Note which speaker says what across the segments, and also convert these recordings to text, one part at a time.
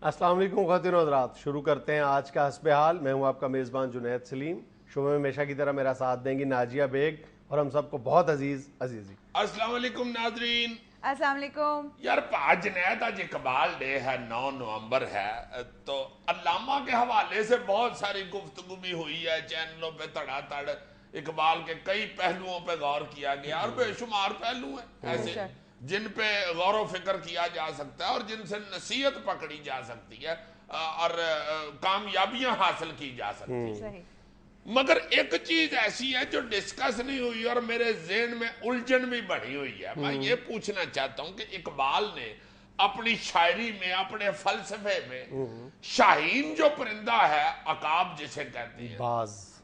Speaker 1: अस्सलाम वालेकुम ख़वातीन और हज़रात। शुरू करते हैं आज का हस्बे हाल। मैं हूं आपका मेज़बान जुनैद सलीम। शो में हमेशा की तरह मेरा साथ देंगी नाजिया बेग और हम सबको बहुत अजीज़ी।
Speaker 2: अस्सलाम वालेकुम नाजरीन।
Speaker 3: अस्सलाम वालेकुम।
Speaker 2: यार आज जुनैद, आज इकबाल डे है, 9 नवंबर है, तो अल्लामा के हवाले से बहुत सारी गुफ्तगू भी हुई है चैनलों पे, धड़ाधड़ इकबाल के कई पहलुओं पे गौर किया गया और बेशुमार पहलू हैं ऐसे जिन पे गौर व फिक्र किया जा सकता है और जिनसे नसीहत पकड़ी जा सकती है और कामयाबियां हासिल की जा सकती है। मगर एक चीज ऐसी है जो डिस्कस नहीं हुई और मेरे ज़हन में उलझन भी बढ़ी हुई है। मैं ये पूछना चाहता हूं कि इकबाल ने अपनी शायरी में, अपने फलसफे में शाहीन जो परिंदा है, अकाब जिसे कहते हैं,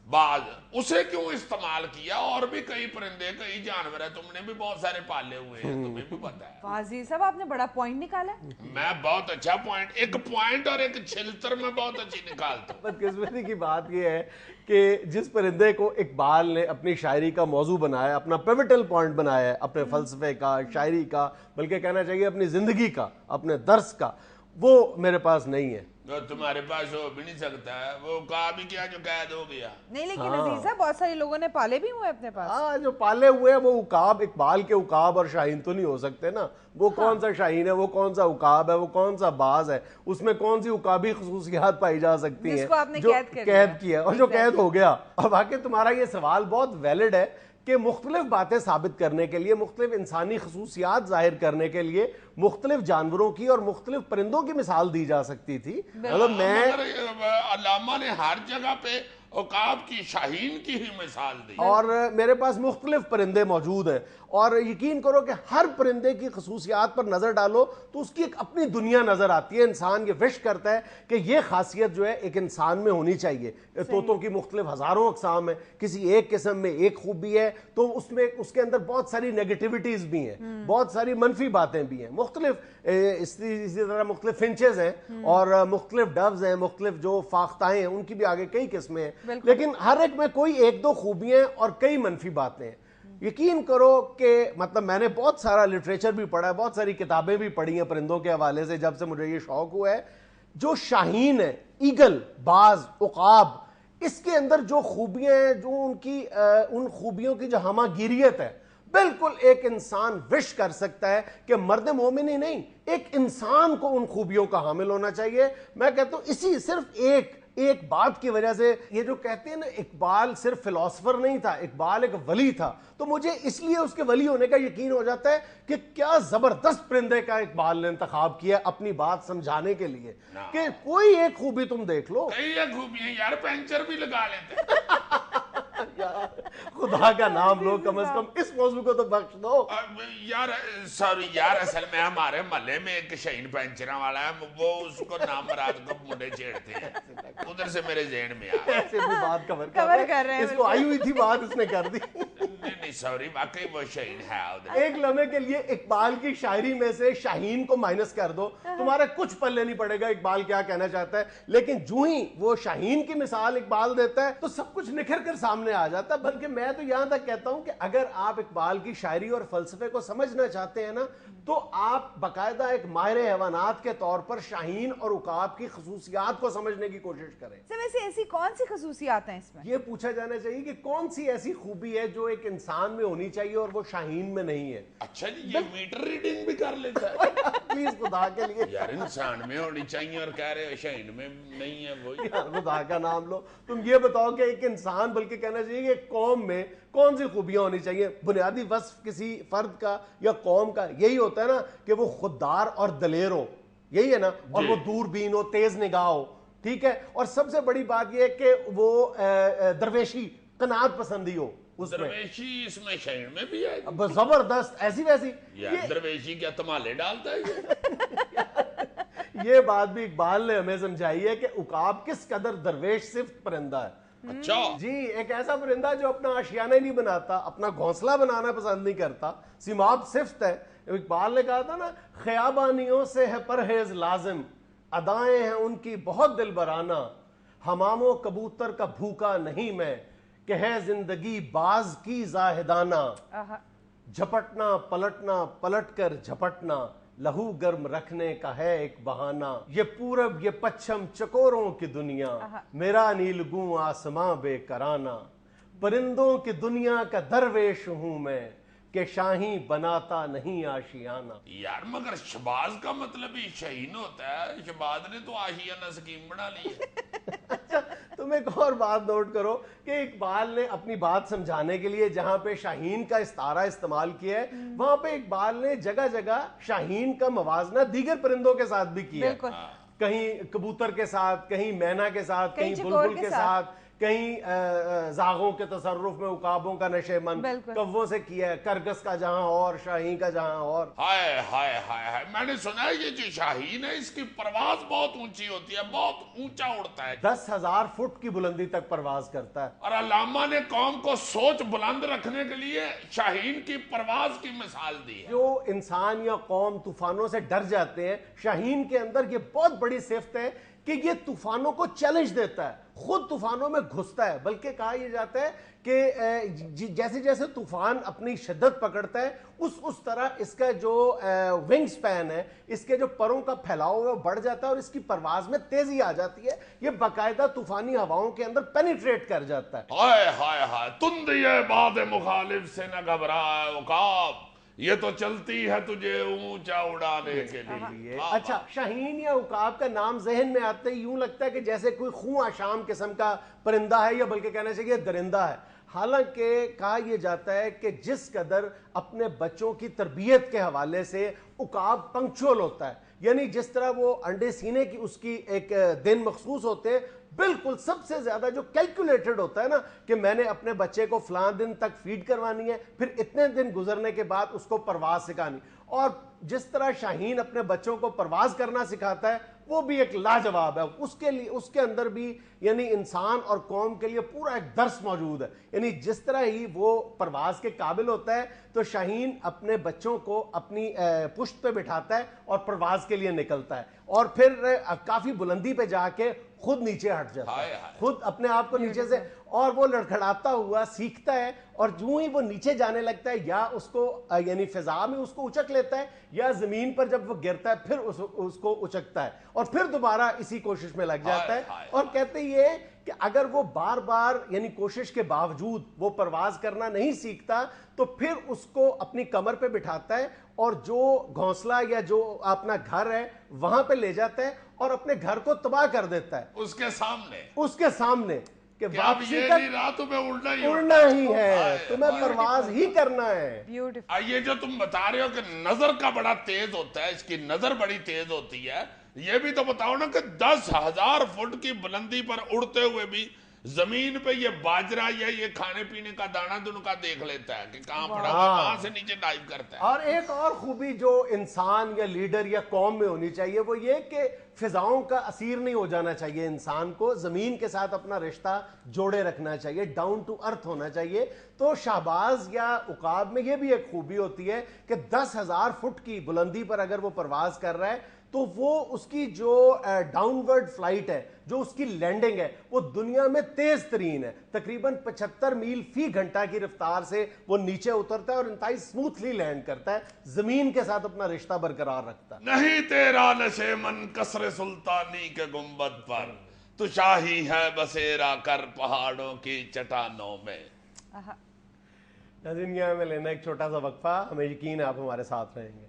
Speaker 2: बाज, उसे क्यों इस्तेमाल किया? और भी कई परिंदे, कई जानवर है, तुमने भी बहुत सारे पाले हुए हैं, तुम्हें भी पता है।
Speaker 3: वाजी साहब, आपने बड़ा पॉइंट निकाला।
Speaker 2: मैं बहुत अच्छा पॉइंट, एक पॉइंट और एक छिलतर में बहुत अच्छी निकालता हूँ।
Speaker 1: बदकिस्मती की बात यह है कि जिस परिंदे को इकबाल ने अपनी शायरी का मौजू बनाया, अपना पिवटल पॉइंट बनाया है, अपने फलसफे का, शायरी का, बल्कि कहना चाहिए अपनी जिंदगी का, अपने दर्स का, वो मेरे पास नहीं है।
Speaker 2: तो तुम्हारे पास हो भी नहीं सकता है, वो कहा भी क्या जो कैद हो गया।
Speaker 3: नहीं, लेकिन अजीज साहब, बहुत सारे लोगों ने पाले भी हुए अपने पास।
Speaker 1: हाँ, जो पाले हुए हैं वो उकाब, इकबाल के उकाब और शाहीन तो नहीं हो सकते ना। वो कौन सा शाहीन है, वो कौन सा उकाब है, वो कौन सा बाज है, उसमें कौन सी उकाबी खसूसियात पाई जा सकती हैं जो कैद किया और जो कैद हो गया। और वाकई तुम्हारा ये सवाल बहुत वैलिड है कि मुख्तलिफ बातें साबित करने के लिए, मुख्तलिफ इंसानी खसूसियात जाहिर करने के लिए मुख्तलिफ जानवरों की और मुख्तलिफ परिंदों की मिसाल दी जा सकती थी। मतलब मैं
Speaker 2: अल्लामा ने हर जगह पे उकाब की, शाहीन की ही मिसाल दी
Speaker 1: और मेरे पास मुख्तलिफ परिंदे मौजूद हैं और यकीन करो कि हर परिंदे की खसूसियात पर नज़र डालो तो उसकी एक अपनी दुनिया नज़र आती है। इंसान ये विश करता है कि ये खासियत जो है एक इंसान में होनी चाहिए। तोतों की मुख्तलिफ हज़ारों अक़साम है, किसी एक किस्म में एक खूबी है तो उसमें उसके अंदर बहुत सारी नेगेटिविटीज़ भी हैं, बहुत सारी मनफी बातें भी हैं। मुख्तलिफ इसी तरह मुख्तलिफ फिंचेस हैं और मुख्तलिफ डव्स हैं, मुख्तलिफ जो फाख्ताएँ हैं उनकी भी आगे कई किस्में हैं, लेकिन हर एक में कोई एक दो खूबियाँ और कई मनफी बातें हैं। यकीन करो कि मतलब मैंने बहुत सारा लिटरेचर भी पढ़ा है, बहुत सारी किताबें भी पढ़ी हैं परिंदों के हवाले से जब से मुझे ये शौक हुआ है। जो शाहीन है, ईगल, बाज, उकाब, इसके अंदर जो खूबियाँ हैं, जो उनकी उन खूबियों की जो हमागिरियत है, बिल्कुल एक इंसान विश कर सकता है कि मर्द मोमिन ही नहीं, एक इंसान को उन खूबियों का हामिल होना चाहिए। मैं कहता हूँ इसी सिर्फ एक बात की वजह से, ये जो कहते हैं ना इकबाल सिर्फ फिलोसफर नहीं था, इकबाल एक वली था, तो मुझे इसलिए उसके वली होने का यकीन हो जाता है कि क्या जबरदस्त परिंदे का इकबाल ने इंतखाब किया अपनी बात समझाने के लिए कि कोई एक खूबी तुम देख लो।
Speaker 2: कई खूबियां यार, पेंचर भी लगा लेते।
Speaker 1: यार खुदा का नाम लो, कम से कम इस मौजू को तो बख्श दो
Speaker 2: यार। सॉरी यार, असल में हमारे महल्ले में एक शाहीन पेंचरा वाला है, वो उसको नाम रात को मुंडे छेड़ते हैं, उधर से मेरे ज़हन में आया।
Speaker 1: ऐसे भी बात कवर
Speaker 3: कर रहे हैं,
Speaker 1: इसको आई हुई थी बात, इसने कर दी।
Speaker 2: नहीं सॉरी, वाकई वो शाहीन है उधर।
Speaker 1: एक लम्हे के लिए इकबाल की शायरी में से शाहीन को माइनस कर दो, तुम्हारा कुछ पल्ले नहीं पड़ेगा इकबाल क्या कहना चाहता है, लेकिन जो ही वो शाहीन की मिसाल इकबाल देता है तो सब कुछ निखर कर सामने आ जाता है। बल्कि मैं तो यहां तक कहता हूं कि अगर आप इकबाल की शायरी और फलसफे को समझना चाहते हैं ना, तो आप बाकायदा एक माहिर हैवानात के तौर पर शाहीन और उकाब की खसूसियात को समझने की कोशिश करें।
Speaker 3: सर, वैसे ऐसी कौन सी खसूसियात हैं इसमें?
Speaker 1: ये पूछा जाना चाहिए कि कौन सी ऐसी खूबी है जो एक इंसान में होनी चाहिए और वो शाहीन में नहीं है।
Speaker 2: अच्छा जी, ये मीटर रीडिंग भी कर लेता है।
Speaker 1: प्लीज खुदा के लिए
Speaker 2: यार, इंसान में होनी चाहिए और कह रहे हो शाहीन में नहीं है। वो
Speaker 1: यार खुदा का नाम लो, तुम ये बताओ कि एक इंसान, बल्कि कहना चाहिए कि कौम में कौन सी खूबियां होनी चाहिए। बुनियादी वस्फ किसी फर्द का या कौम का यही होता है ना कि वो खुददार और दलेर हो, यही है ना, और वो दूरबीन हो, तेज निगाह हो, ठीक है। और सबसे बड़ी बात यह है कि वो दरवेशी, कनात पसंदी हो।
Speaker 2: दरवेशी इसमें शाहीन में भी है
Speaker 1: जबरदस्त, ऐसी वैसी।
Speaker 2: यार दरवेशी क्या तमाले डालता है
Speaker 1: ये बात भी इकबाल ने हमें समझाई है कि उकाब किस कदर दरवेश सिर्फ परिंदा है।
Speaker 2: अच्छा
Speaker 1: जी, एक ऐसा परिंदा जो अपना आशियाना नहीं बनाता, अपना घोंसला बनाना पसंद नहीं करता, सिमाब सिफ्त है। इकबाल ने कहा था ना, ख़याबानियों से है परहेज लाजिम, अदाएं हैं उनकी बहुत दिलबराना, हमामो कबूतर का भूखा नहीं मैं, कि है जिंदगी बाज की जाहिदाना, झपटना पलटना पलट कर झपटना, لہو گرم رکھنے کا ہے ایک بہانہ، یہ پورب یہ پچھم چکوروں کی دنیا، میرا نیلگوں آسماں بے کرانہ، پرندوں کی دنیا کا درویش ہوں میں کہ شاہین بناتا نہیں آشیانہ۔
Speaker 2: یار مگر شہباز کا مطلب ہی شہین ہوتا ہے، شہباز نے تو آشیانہ سکیم بنا لی ہے۔
Speaker 1: اچھا تم ایک اور بات نوٹ کرو کہ اقبال نے اپنی بات سمجھانے کے لیے جہاں پہ شاہین کا استعارہ استعمال کیا ہے، وہاں پہ اقبال نے جگہ جگہ شاہین کا موازنہ دیگر پرندوں کے ساتھ بھی کیا ہے، کہیں کبوتر کے ساتھ، کہیں مینا کے ساتھ، کہیں بلبل کے ساتھ، کہیں زاغوں کے تصرف میں عقابوں کا نشے من، کووں سے کیا ہے، کرگس کا جہاں اور شاہین کا جہاں اور۔
Speaker 2: ہائے ہائے ہائے ہائے، میں نے سنا ہے یہ جو شاہین ہے اس کی پرواز بہت اونچی ہوتی ہے، بہت اونچا اڑتا ہے،
Speaker 1: 10,000 فٹ کی بلندی تک پرواز کرتا ہے۔
Speaker 2: اور علامہ نے قوم کو سوچ بلند رکھنے کے لیے شاہین کی پرواز کی مثال دی ہے۔
Speaker 1: جو انسان یا قوم طوفانوں سے ڈر جاتے ہیں، شاہین کے اندر یہ بہت بڑی صفت ہے کہ یہ طوفانوں کو چیلنج دیتا ہے، خود طوفانوں میں گھستا ہے، بلکہ کہا یہ جاتا ہے کہ جیسے جیسے طوفان اپنی شدت پکڑتا ہے اس طرح اس کا جو ونگ سپین ہے، اس کے جو پروں کا پھیلاؤ ہے وہ بڑھ جاتا ہے اور اس کی پرواز میں تیزی آ جاتی ہے، یہ باقاعدہ طوفانی ہواؤں کے اندر پینیٹریٹ کر جاتا ہے۔
Speaker 2: ہائے ہائے ہائے، تندی باد مخالف سے نہ گھبرائے عقاب، یہ تو چلتی ہے تجھے اونچا اڑانے کے لیے۔
Speaker 1: اچھا شاہین یا عقاب کا نام ذہن میں آتے ہی یوں لگتا ہے کہ جیسے کوئی خوں آشام قسم کا پرندہ ہے، یا بلکہ کہنا چاہیے درندہ ہے، حالانکہ کہا یہ جاتا ہے کہ جس قدر اپنے بچوں کی تربیت کے حوالے سے عقاب پنکچول ہوتا ہے، یعنی جس طرح وہ انڈے سینے کی اس کی ایک دن مخصوص ہوتے ہیں، بالکل سب سے زیادہ جو کیلکولیٹڈ ہوتا ہے نا کہ میں نے اپنے بچے کو فلاں دن تک فیڈ کروانی ہے، پھر اتنے دن گزرنے کے بعد اس کو پرواز سکھانی، اور جس طرح شاہین اپنے بچوں کو پرواز کرنا سکھاتا ہے وہ بھی ایک لاجواب ہے، اس کے اندر بھی یعنی انسان اور قوم کے لیے پورا ایک درس موجود ہے، یعنی جس طرح ہی وہ پرواز کے قابل ہوتا ہے تو شاہین اپنے بچوں کو اپنی پشت پہ بٹھاتا ہے اور پرواز کے لیے نکلتا ہے، اور پھر کافی بلندی پہ جا کے خود نیچے ہٹ جاتا ہے، خود اپنے آپ کو نیچے سے، اور وہ لڑکھڑاتا ہوا سیکھتا ہے، اور جو ہی وہ نیچے جانے لگتا ہے یا اس کو یعنی فضا میں اس کو اچک لیتا ہے، یا زمین پر جب وہ گرتا ہے پھر اس کو اچکتا ہے اور پھر دوبارہ اسی کوشش میں لگ جاتا ہے، اور کہتے یہ کہ اگر وہ بار بار یعنی کوشش کے باوجود وہ پرواز کرنا نہیں سیکھتا تو پھر اس کو اپنی کمر پہ بٹھاتا ہے اور جو گھونسلہ یا جو اپنا گھر ہے وہاں پہ لے جاتا ہے اور اپنے گھر کو تباہ کر دیتا ہے
Speaker 2: اس کے
Speaker 1: سامنے کہ واپسی
Speaker 2: یہ نہیں رہا تمہیں
Speaker 1: اڑنا ہی ہے، تمہیں پرواز ہی کرنا ہے۔
Speaker 2: یہ جو تم بتا رہے ہو کہ نظر کا بڑا تیز ہوتا ہے، اس کی نظر بڑی تیز ہوتی ہے، یہ بھی تو بتاؤ نا کہ 10,000 فٹ کی بلندی پر اڑتے ہوئے بھی زمین پہ یہ باجرہ یا یہ کھانے پینے کا دانہ دن کا دیکھ لیتا ہے کہ کہاں پڑا ہوا، کہاں سے نیچے ڈائیو کرتا ہے۔
Speaker 1: اور ایک اور خوبی جو انسان یا لیڈر یا قوم میں ہونی چاہیے وہ یہ کہ فضاؤں کا اسیر نہیں ہو جانا چاہیے، انسان کو زمین کے ساتھ اپنا رشتہ جوڑے رکھنا چاہیے، ڈاؤن ٹو ارتھ ہونا چاہیے۔ تو شہباز یا عقاب میں یہ بھی ایک خوبی ہوتی ہے کہ 10,000 فٹ کی بلندی پر اگر وہ پرواز کر رہا ہے تو وہ اس کی جو ڈاؤن ورڈ فلائٹ ہے، جو اس کی لینڈنگ ہے، وہ دنیا میں تیز ترین ہے، تقریباً 75 میل فی گھنٹہ کی رفتار سے وہ نیچے اترتا ہے اور انتہائی سموتھلی لینڈ کرتا ہے، زمین کے ساتھ اپنا رشتہ برقرار رکھتا ہے۔
Speaker 2: نہیں تیرا نشے من کسر سلطانی کے گنبد پر، تو شاہی ہے بسیرا کر پہاڑوں کی چٹانوں میں۔
Speaker 1: ناظرین یہاں میں لینا ایک چھوٹا سا وقفہ، ہمیں یقین ہے آپ ہمارے ساتھ رہیں گے۔